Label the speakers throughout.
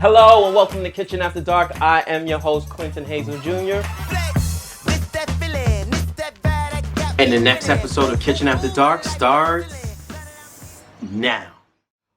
Speaker 1: Hello and welcome to Kitchen After Dark. I am your host, Quentin Hazel Jr. And the next episode of Kitchen After Dark starts now.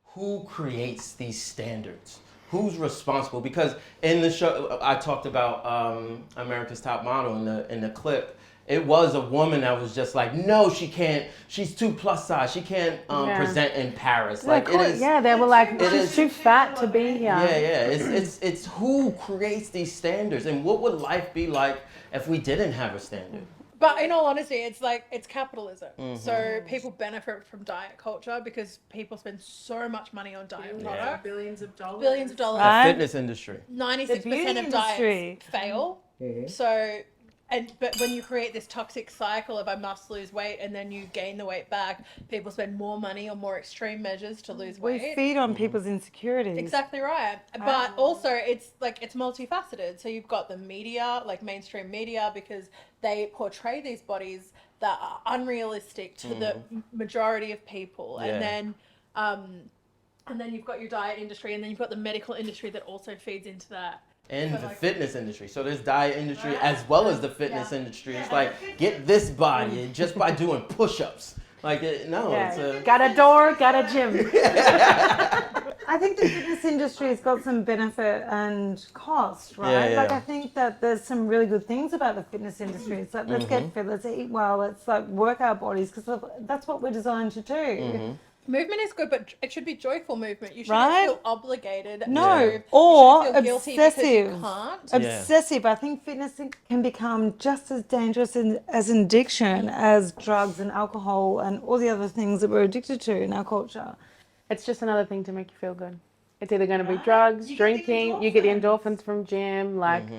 Speaker 1: Who creates these standards? Who's responsible? Because in the show, I talked about America's Top Model in the clip. It was a woman that was just like, no, she can't. She's too plus size. She can't present in Paris. Like it is.
Speaker 2: Yeah, they were like, she's too fat to be here.
Speaker 1: Yeah. It's who creates these standards, and what would life be like if we didn't have a standard?
Speaker 3: But in all honesty, it's capitalism. Mm-hmm. So people benefit from diet culture because people spend so much money on diet products.
Speaker 4: Billions of dollars.
Speaker 3: The
Speaker 1: The fitness industry.
Speaker 3: 96% of diets fail.
Speaker 1: Mm-hmm.
Speaker 3: So, but when you create this toxic cycle of I must lose weight and then you gain the weight back, people spend more money on more extreme measures to lose weight.
Speaker 2: We feed on people's insecurities.
Speaker 3: Exactly right. But also it's multifaceted. So you've got the media, like mainstream media, because they portray these bodies that are unrealistic to the majority of people.
Speaker 1: Yeah.
Speaker 3: And then you've got your diet industry, and then you've got the medical industry that also feeds into that.
Speaker 1: And the fitness industry. So there's diet industry as well as the fitness industry. It's like, get this body just by doing push-ups. Like, it's
Speaker 2: got a door, got a gym. I think the fitness industry has got some benefit and cost, right?
Speaker 1: Yeah.
Speaker 2: Like, I think that there's some really good things about the fitness industry. It's like, let's get fit, let's eat well, let's like work our bodies, because that's what we're designed to do. Mm-hmm.
Speaker 3: Movement is good, but it should be joyful movement. You shouldn't feel obligated.
Speaker 2: No, or
Speaker 3: you feel
Speaker 2: obsessive.
Speaker 3: You can't.
Speaker 2: Obsessive. I think fitness can become just as dangerous as an addiction as drugs and alcohol and all the other things that we're addicted to in our culture.
Speaker 4: It's just another thing to make you feel good. It's either going to be drugs, drinking, you get the endorphins from gym, like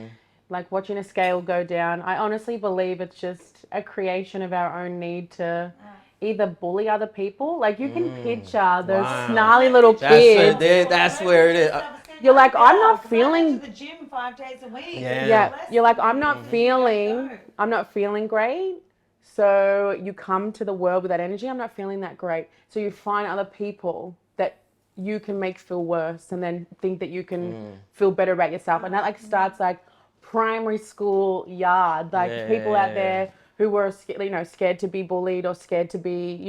Speaker 4: watching a scale go down. I honestly believe it's just a creation of our own need to either bully other people. Like you can picture those snarly little kids.
Speaker 1: That's where it is.
Speaker 4: You're like, I'm not feeling.
Speaker 2: To the gym 5 days a week.
Speaker 4: Yeah. You're like, I'm not feeling great. So you come to the world with that energy. I'm not feeling that great. So you find other people that you can make feel worse, and then think that you can feel better about yourself. And that like starts like primary school yard, like people out there who were scared to be bullied or scared to be,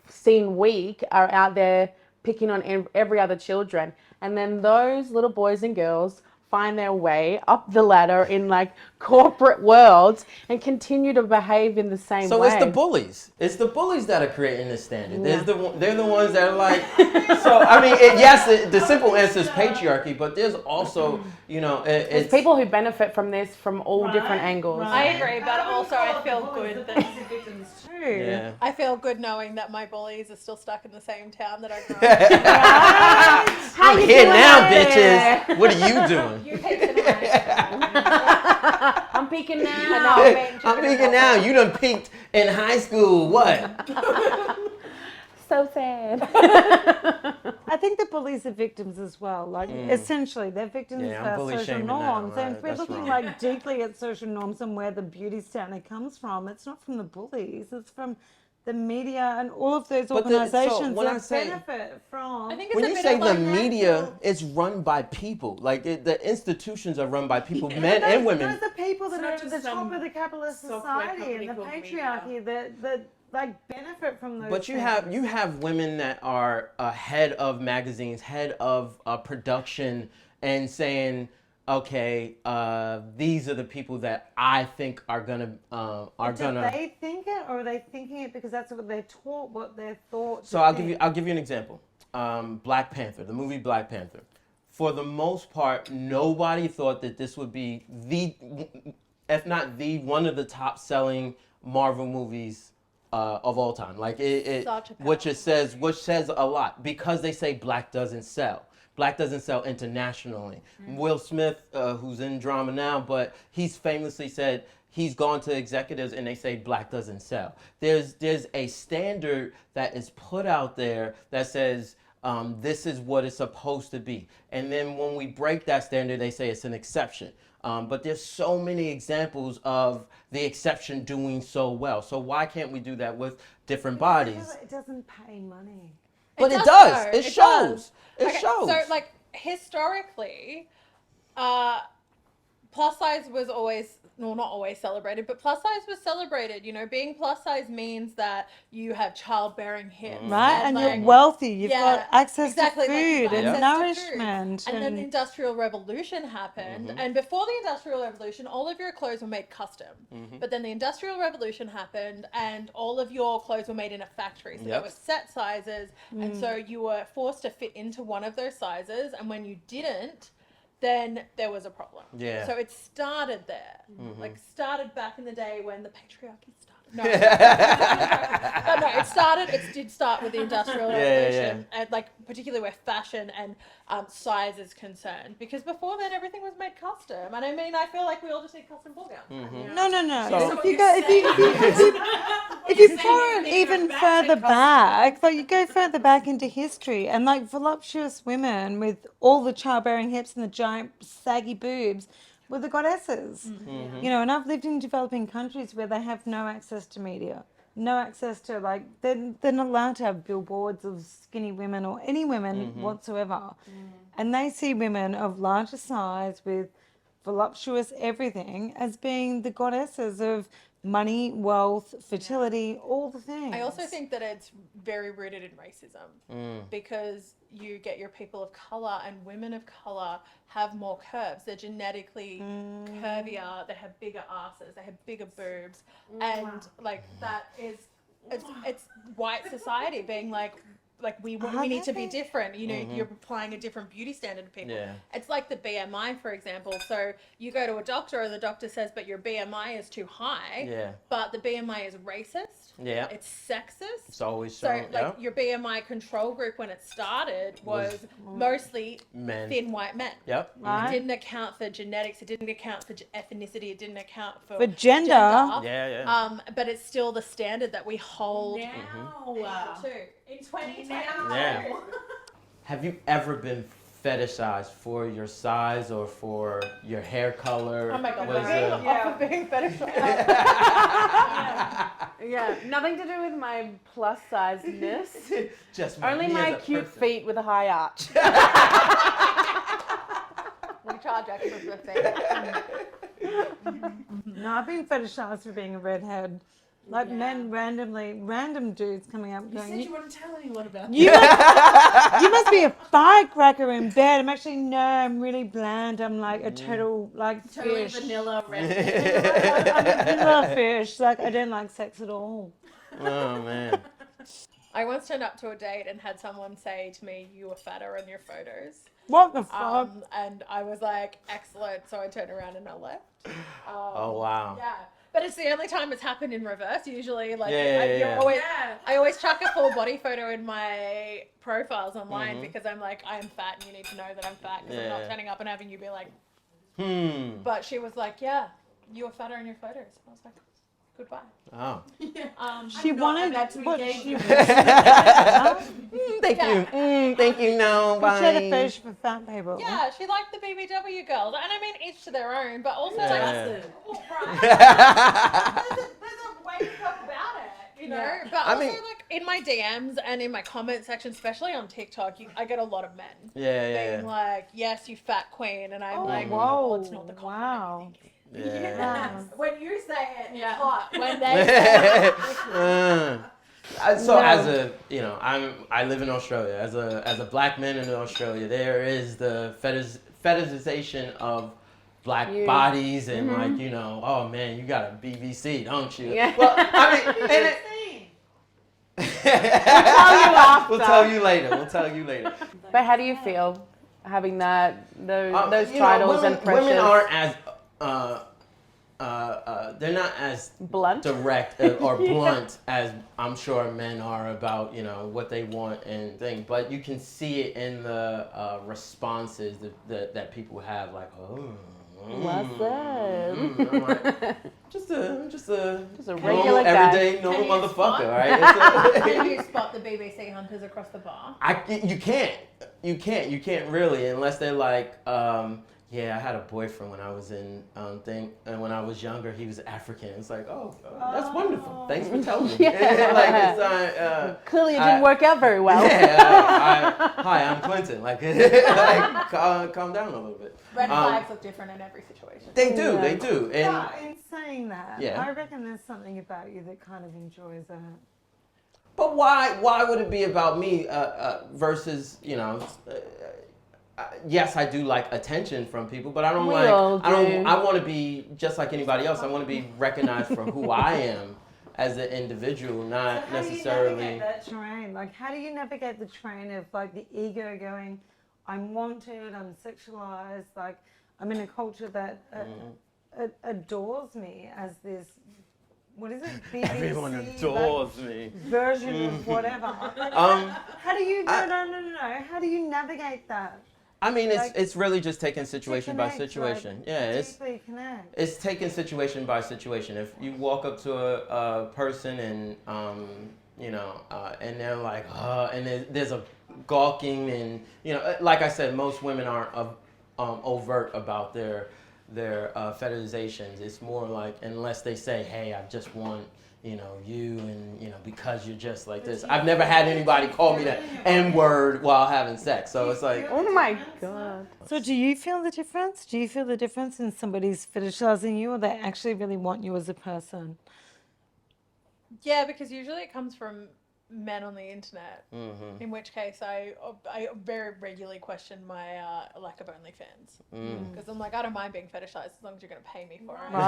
Speaker 4: seen weak, are out there picking on every other children. And then those little boys and girls find their way up the ladder in like corporate worlds and continue to behave in the same way.
Speaker 1: So it's the bullies. It's the bullies that are creating this standard. Yeah. They're the ones that are like, so I mean, the simple answer is patriarchy, but there's also, it's
Speaker 4: people who benefit from this from all different angles.
Speaker 3: I agree, but also I feel good that
Speaker 2: victims too.
Speaker 1: Yeah.
Speaker 3: I feel good knowing that my bullies are still stuck in the same town that I grew up in.
Speaker 1: I'm here now, bitches. What are you doing?
Speaker 3: You peaked tonight.
Speaker 4: I'm peaking now.
Speaker 1: I'm peaking now. You done peaked in high school. What?
Speaker 4: So sad.
Speaker 2: I think the bullies are victims as well. Like essentially, they're victims of social norms. And if we're looking like deeply at social norms and where the beauty standard comes from, it's not from the bullies. It's from the media and all of those organizations that benefit from.
Speaker 3: I think
Speaker 1: when you say the media, it's run by people. Like the institutions are run by people, men and women.
Speaker 2: Those are people that are at the top of the capitalist society and the patriarchy that like benefit from those.
Speaker 1: But you have women that are head of magazines, head of production, and saying, okay, these are the people that I think are gonna.
Speaker 2: Do they think it, or are they thinking it because that's what they're taught, what they're thought?
Speaker 1: So I'll give you an example. Black Panther, the movie Black Panther. For the most part, nobody thought that this would be if not one of the top selling Marvel movies of all time. Like which says a lot, because they say black doesn't sell. Black doesn't sell internationally. Will Smith, who's in drama now, but he's famously said he's gone to executives and they say black doesn't sell. There's a standard that is put out there that says this is what it's supposed to be. And then when we break that standard, they say it's an exception. But there's so many examples of the exception doing so well. So why can't we do that with different bodies?
Speaker 2: It doesn't pay money.
Speaker 1: But it does. It shows. It shows.
Speaker 3: So like historically, plus size was always, well, not always celebrated, but plus size was celebrated. You know, being plus size means that you have childbearing hips.
Speaker 2: Right, and
Speaker 3: like,
Speaker 2: you're wealthy. You've
Speaker 3: yeah,
Speaker 2: got access
Speaker 3: exactly,
Speaker 2: to
Speaker 3: like, you've
Speaker 2: food
Speaker 3: got
Speaker 2: and
Speaker 3: access to food.
Speaker 2: nourishment.
Speaker 3: And then the Industrial Revolution happened. And before the Industrial Revolution, all of your clothes were made custom. But then the Industrial Revolution happened and all of your clothes were made in a factory. So there were set sizes. And so you were forced to fit into one of those sizes. And when you didn't, then there was a problem.
Speaker 1: Yeah.
Speaker 3: So it started there. Like, started back in the day when the patriarchy started. No. But no, it did start with the Industrial Revolution, and like particularly where fashion and size is concerned. Because before then, everything was made custom. And I mean, I feel like we all just need custom ball gowns.
Speaker 2: No.
Speaker 4: So-
Speaker 2: If you follow it even further back, like you go further back into history, and like voluptuous women with all the childbearing hips and the giant saggy boobs were the goddesses. You know, and I've lived in developing countries where they have no access to media, no access to like they're not allowed to have billboards of skinny women or any women whatsoever, and they see women of larger size with voluptuous everything as being the goddesses of money, wealth, fertility, all the things.
Speaker 3: I also think that it's very rooted in racism because you get your people of color, and women of color have more curves. They're genetically curvier. They have bigger asses. They have bigger boobs, and like that is it's white society being like we need to be different. You know, you're applying a different beauty standard to people.
Speaker 1: Yeah.
Speaker 3: It's like the BMI, for example. So you go to a doctor, and the doctor says, "But your BMI is too high."
Speaker 1: Yeah.
Speaker 3: But the BMI is racist.
Speaker 1: Yeah.
Speaker 3: It's sexist.
Speaker 1: It's always
Speaker 3: So,
Speaker 1: shown.
Speaker 3: like, your BMI control group when it started was mostly
Speaker 1: Men.
Speaker 3: thin white men.
Speaker 1: Yep.
Speaker 2: Right.
Speaker 3: It didn't account for genetics. It didn't account for ethnicity. It didn't account for
Speaker 2: But gender.
Speaker 1: Yeah.
Speaker 3: But it's still the standard that we hold
Speaker 5: Now,
Speaker 3: to. In 2020.
Speaker 1: Yeah. Have you ever been fetishized for your size or for your hair color?
Speaker 3: Oh my God,
Speaker 1: Was,
Speaker 3: off of being fetishized.
Speaker 4: Yeah, nothing to do with my plus size-ness.
Speaker 1: just
Speaker 4: Only
Speaker 1: me
Speaker 4: my
Speaker 1: as a
Speaker 4: cute
Speaker 1: person.
Speaker 4: feet with a high arch.
Speaker 3: We charge extra for things.
Speaker 2: No, I've been fetishized for being a redhead. Like men random dudes coming up
Speaker 5: you
Speaker 2: going,
Speaker 5: said you wouldn't tell anyone about
Speaker 2: you must be a firecracker in bed. I'm actually, no, I'm really bland. I'm like a total, like,
Speaker 5: totally
Speaker 2: fish.
Speaker 5: vanilla red.
Speaker 2: I'm a vanilla fish. Like, I don't like sex at all.
Speaker 1: Oh man.
Speaker 3: I once turned up to a date and had someone say to me, "You were fatter in your photos."
Speaker 2: What the fuck?
Speaker 3: And I was like, "Excellent." So I turned around and I left.
Speaker 1: Oh wow.
Speaker 3: Yeah. But it's the only time it's happened in reverse. Usually, like,
Speaker 1: Yeah.
Speaker 3: I always chuck a full body photo in my profiles online because I'm like, I am fat and you need to know that I'm fat because I'm not turning up and having you be like, But she was like, "Yeah, you were fatter in your photos." I was like, "Goodbye."
Speaker 1: Oh.
Speaker 2: She wanted
Speaker 5: about to
Speaker 2: what
Speaker 5: engage
Speaker 2: she
Speaker 5: you.
Speaker 1: Thank you. Thank you. No.
Speaker 2: She had a
Speaker 1: Bye.
Speaker 2: fetish for fat people.
Speaker 3: Yeah, she liked the BBW girls, and I mean, each to their own. But also,
Speaker 1: Yeah.
Speaker 3: like, there's a way to go about it, you know.
Speaker 2: Yeah.
Speaker 3: But
Speaker 1: I
Speaker 3: also,
Speaker 1: mean-
Speaker 3: like in my DMs and in my comment section, especially on TikTok, I get a lot of men
Speaker 1: Yeah.
Speaker 3: being like, "Yes, you fat queen," and I'm like,
Speaker 2: Whoa,
Speaker 3: "Oh, it's not the compliment
Speaker 2: wow.
Speaker 3: you think."
Speaker 1: Yeah.
Speaker 3: When you say it, it's
Speaker 5: Yeah.
Speaker 3: hot. When they say it,
Speaker 1: So as a, you know, I live in Australia. As a black man in Australia, there is the fetishization of black bodies and like, you know, oh man, you got a BBC, don't you?
Speaker 4: Yeah.
Speaker 1: Well, I mean, and it,
Speaker 4: After.
Speaker 1: We'll tell you later.
Speaker 4: But how do you feel having those
Speaker 1: You know,
Speaker 4: titles
Speaker 1: women,
Speaker 4: and pressures?
Speaker 1: Women aren't as they're not as
Speaker 4: blunt.
Speaker 1: direct or blunt as I'm sure men are about, you know, what they want and thing. But you can see it in the responses that people have, like, oh.
Speaker 4: What's up?
Speaker 1: I'm like, just a
Speaker 4: regular
Speaker 1: normal,
Speaker 4: guy.
Speaker 1: everyday, normal motherfucker, all right?
Speaker 3: Can you spot the BBC hunters across the bar?
Speaker 1: You can't. you can't really, unless they're like, yeah, I had a boyfriend when I was in and when I was younger, he was African. It's like, that's wonderful. Thanks for telling me. Like, it's not,
Speaker 4: clearly it didn't work out very well.
Speaker 1: Hi, I'm Clinton. Like, calm down a little bit.
Speaker 3: Red flags look different in every situation.
Speaker 1: They do. And
Speaker 2: But in saying that, I reckon there's something about you that kind of enjoys it.
Speaker 1: but why would it be about me versus, yes, I do like attention from people, but I don't I want to be just like anybody else. I want to be recognized for who I am as an individual, not necessarily.
Speaker 2: How do you navigate that terrain? Like, how do you navigate the terrain of like the ego going, I'm wanted, I'm sexualized, like I'm in a culture that adores me as this. What is it? BBC,
Speaker 1: Everyone adores me.
Speaker 2: Version of whatever. How do you no? How do you navigate that?
Speaker 1: I mean, it's really just taking situation by situation.
Speaker 2: Deeply connect.
Speaker 1: It's taking situation by situation. If you walk up to a person and and they're like, and there's a gawking, and like I said, most women aren't overt about their fetishizations. It's more like, unless they say, hey, I just want you, and because you're just like this. I've never had anybody call me that N-word while having sex, so it's like,
Speaker 4: Oh my God.
Speaker 2: So do you feel the difference? Do you feel the difference in somebody's fetishizing you, or they actually really want you as a person?
Speaker 3: Yeah, because usually it comes from men on the internet, in which case I very regularly question my lack of OnlyFans, because I'm like, I don't mind being fetishized as long as you're going to pay me for it.
Speaker 2: Right.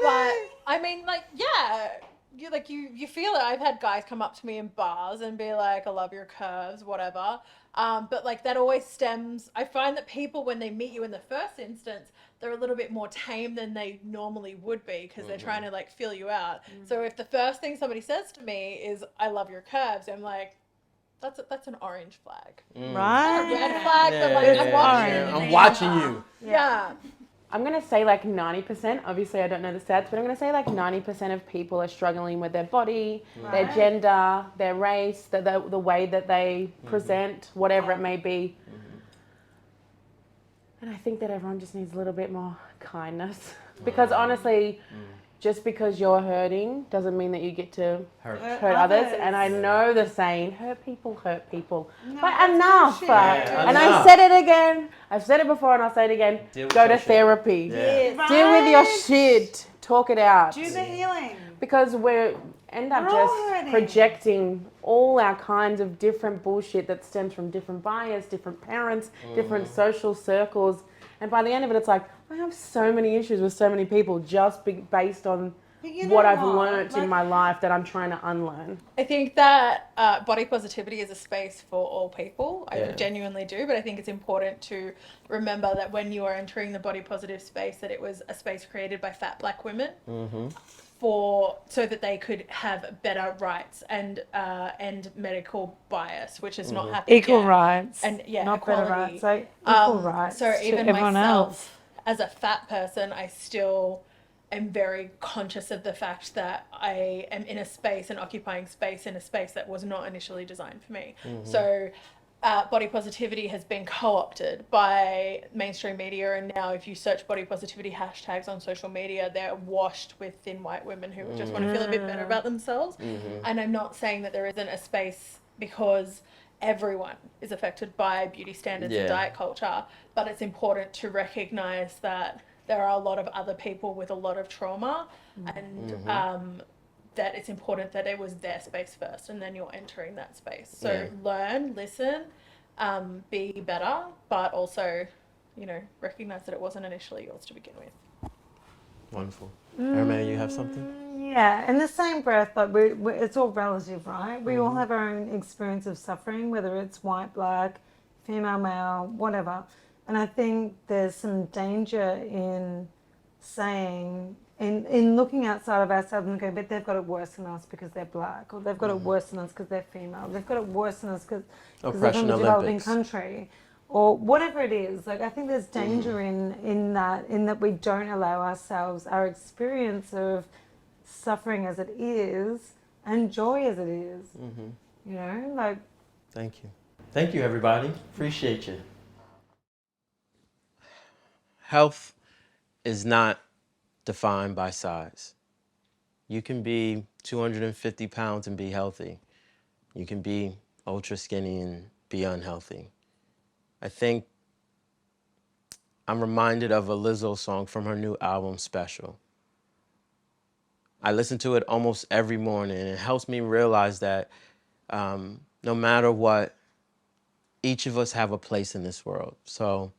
Speaker 3: But I mean, like, yeah, you feel it. I've had guys come up to me in bars and be like, I love your curves, whatever. But like that always stems. I find that people, when they meet you in the first instance, they're a little bit more tame than they normally would be, because they're trying to like feel you out. So if the first thing somebody says to me is, I love your curves, I'm like, that's an orange flag.
Speaker 2: Right.
Speaker 3: Not a red flag, but like,
Speaker 1: I'm watching you.
Speaker 3: Yeah.
Speaker 4: I'm going to say like 90%. Obviously, I don't know the stats, but I'm going to say like 90% of people are struggling with their body, their gender, their race, the way that they present, whatever it may be. And I think that everyone just needs a little bit more kindness. Because honestly, just because you're hurting doesn't mean that you get to hurt others. And I know the saying, hurt people.
Speaker 2: No,
Speaker 4: but enough.
Speaker 1: Yeah,
Speaker 4: and
Speaker 1: enough.
Speaker 4: I said it again. I've said it before and I'll say it again. Go to therapy.
Speaker 1: Yeah.
Speaker 4: Deal with your shit. Talk it out.
Speaker 2: Do the healing.
Speaker 4: Because we end up just projecting all our kinds of different bullshit that stems from different bias, different parents, different social circles. And by the end of it, it's like, I have so many issues with so many people just based on what I've learned in my life that I'm trying to unlearn.
Speaker 3: I think that body positivity is a space for all people. I genuinely do, but I think it's important to remember that when you are entering the body positive space, that it was a space created by fat black women so that they could have better rights and medical bias, which is not happening.
Speaker 2: Equal rights.
Speaker 3: And
Speaker 2: not
Speaker 3: equality.
Speaker 2: better rights, like equal rights.
Speaker 3: So
Speaker 2: to
Speaker 3: even
Speaker 2: everyone
Speaker 3: myself,
Speaker 2: else.
Speaker 3: as a fat person, I still am very conscious of the fact that I am in a space and occupying space in a space that was not initially designed for me. So body positivity has been co-opted by mainstream media, and now if you search body positivity hashtags on social media, they're washed with thin white women who just want to feel a bit better about themselves. And I'm not saying that there isn't a space, because everyone is affected by beauty standards and diet culture, but it's important to recognize that there are a lot of other people with a lot of trauma, and that it's important that it was their space first, and then you're entering that space. So learn, listen, be better, but also, recognize that it wasn't initially yours to begin with.
Speaker 1: Wonderful. Arimaya, you have something?
Speaker 2: Yeah, in the same breath, like it's all relative, right? We all have our own experience of suffering, whether it's white, black, female, male, whatever. And I think there's some danger in saying, in looking outside of ourselves and going, but they've got it worse than us because they're black, or they've got it worse than us because they're female, they've got it worse than us because they're from a developing country, or whatever it is. Like, I think there's danger in that we don't allow ourselves our experience of suffering as it is and joy as it is. You know, like.
Speaker 1: Thank you. Thank you, everybody. Appreciate you. Health is not defined by size. You can be 250 pounds and be healthy. You can be ultra skinny and be unhealthy. I think I'm reminded of a Lizzo song from her new album, Special. I listen to it almost every morning, and it helps me realize that no matter what, each of us have a place in this world. So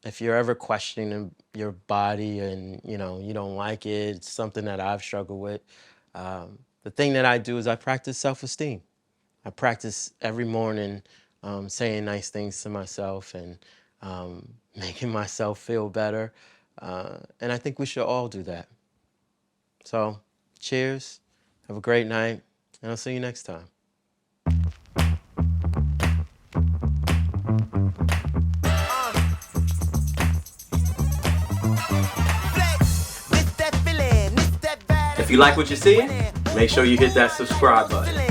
Speaker 1: if you're ever questioning your body and you don't like it, it's something that I've struggled with. The thing that I do is I practice self-esteem. I practice every morning saying nice things to myself and making myself feel better. And I think we should all do that. So cheers, have a great night, and I'll see you next time. If you like what you're seeing, make sure you hit that subscribe button.